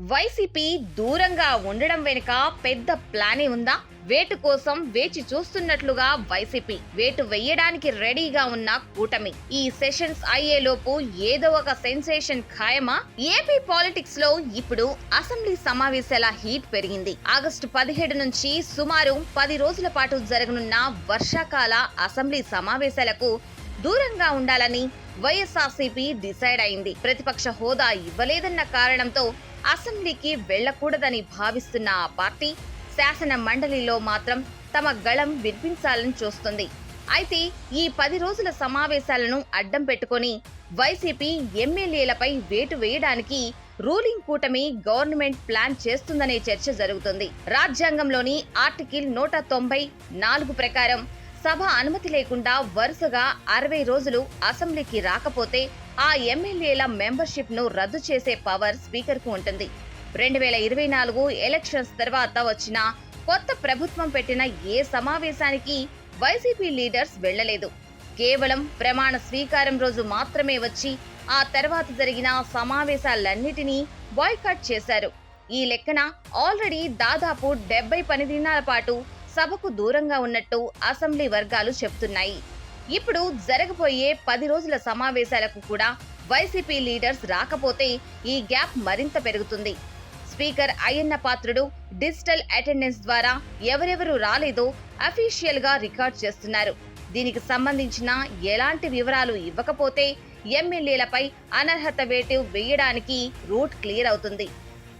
YCP దూరంగా ఉండడం వెనుక పెద్ద ప్లానే ఉందా? వేటు కోసం వేచి చూస్తున్నట్లుగా వైసీపీ వేటు వెయ్యడానికి రెడీగా ఉన్న కూటమి ఈ సెషన్స్ అయ్యేలోపు ఏదో ఒక సెన్సేషన్ ఖాయమా? ఏపీ పాలిటిక్స్ లో ఇప్పుడు అసెంబ్లీ సమావేశాల హీట్ పెరిగింది. ఆగస్టు 17 నుంచి సుమారు 10 రోజుల పాటు జరగనున్న వర్షాకాల అసెంబ్లీ సమావేశాలకు దూరంగా ఉండాలని వైఎస్ఆర్సీపీ డిసైడ్ అయింది. ప్రతిపక్ష హోదా ఇవ్వలేదన్న కారణంతో అసెంబ్లీకి వెళ్లకూడదని భావిస్తున్న ఆ పార్టీ శాసన మండలిలో మాత్రం తమ గళం వినిపించాలని చూస్తుంది. అయితే ఈ 10 రోజుల సమావేశాలను అడ్డం పెట్టుకొని వైసీపీ ఎమ్మెల్యేలపై వేటు వేయడానికి రూలింగ్ కూటమి గవర్నమెంట్ ప్లాన్ చేస్తుందనే చర్చ జరుగుతుంది. రాజ్యాంగంలోని ఆర్టికల్ 194 ప్రకారం సభ అనుమతి లేకుండా వరుసగా 60 రోజులు అసెంబ్లీకి రాకపోతే ఆ ఎమ్మెల్యేల మెంబర్షిప్ ను రద్దు చేసే పవర్ స్పీకర్ కు ఉంటుంది. 2024 ఎలక్షన్స్ తర్వాత వచ్చిన కొత్త ప్రభుత్వం పెట్టిన ఏ సమావేశానికి వైసీపీ లీడర్స్ వెళ్లలేదు. కేవలం ప్రమాణ స్వీకారం రోజు మాత్రమే వచ్చి ఆ తర్వాత జరిగిన సమావేశాలన్నిటినీ బాయ్కాట్ చేశారు. ఈ లెక్కన ఆల్రెడీ దాదాపు 70 పని దినాల పాటు సభకు దూరంగా ఉన్నట్టు అసెంబ్లీ వర్గాలు చెబుతున్నాయి. ఇప్పుడు జరగబోయే 10 రోజుల సమావేశాలకు కూడా వైసీపీ లీడర్స్ రాకపోతే ఈ గ్యాప్ మరింత పెరుగుతుంది. Speaker Ayyanna Patrudu digital attendance ద్వారా ఎవరెవరు రాలేదో అఫీషియల్ గా రికార్డ్ చేస్తున్నారు. దీనికి సంబంధించిన ఎలాంటి వివరాలు ఇవ్వకపోతే ఎమ్మెల్యేలపై అనర్హత వేటు వేయడానికి రూట్ క్లియర్ అవుతుంది.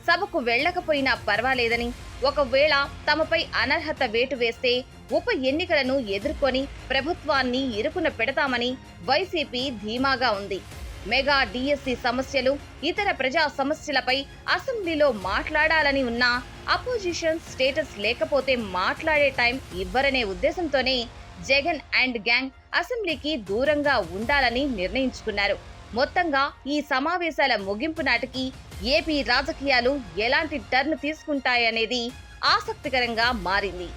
సభకు వెళ్లకపోయినా పర్వాలేదని, ఒకవేళ తమపై అనర్హత వేటు వేస్తే ఉప ఎన్నికలను ఎదుర్కొని ప్రభుత్వాన్ని ఇరుకున పెడతామని వైసీపీ ధీమాగా ఉంది. మెగా డిఎస్సి సమస్యలు, ఇతర ప్రజా సమస్యలపై అసెంబ్లీలో మాట్లాడాలని ఉన్నా అపోజిషన్ స్టేటస్ లేకపోతే మాట్లాడే టైం ఇవ్వరనే ఉద్దేశంతోనే జగన్ అండ్ గ్యాంగ్ అసెంబ్లీకి దూరంగా ఉండాలని నిర్ణయించుకున్నారు. మొత్తంగా ఈ సమావేశాల ముగింపు నాటికి ఏపీ రాజకీయాలు ఎలాంటి టర్న్ తీసుకుంటాయనేది ఆసక్తికరంగా మారింది.